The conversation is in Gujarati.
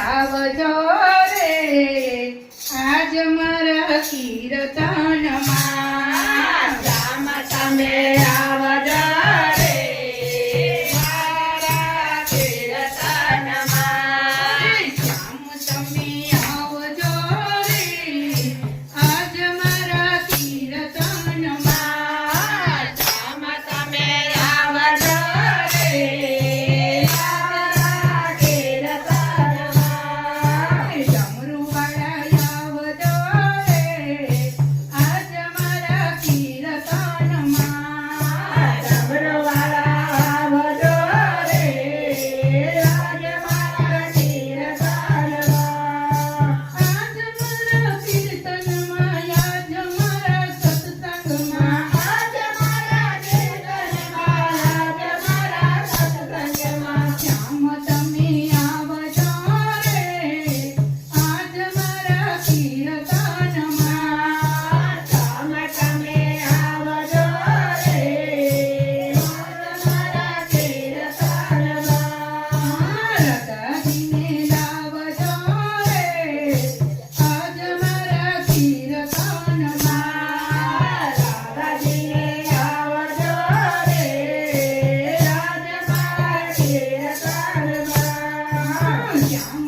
આવજો રે આજ મારા કીર્તનમાં રામ તમે આવજો રે મારા કીર્તનમાં શ્યામ તમે આવજો રે આજ મારા કીર્તનમાં રામ તમે આવજો રે મારા કીર્તનમાં ડમરુવાળા આવજો રે આજ મારા કીર્તનમાં ડમરુવાળા આવજો રે આજ મારા કીર્તનમાં આજ મારા કીર્તનમાં આજ મારા સત્સંગમાં આજ મારા કીર્તનમાં આજ મારા સત્સંગમાં શ્યામ તમે આવજો રે આજ મારા કીર્તનમાં રામ તમે આવજો રે મારા કીર્તનમાં રાધાજીને લાવજો રે આજ મારા કીર્તનમાં રાધાજીને આવજો રે આજ મારા કીર્તનમાં શ્યામ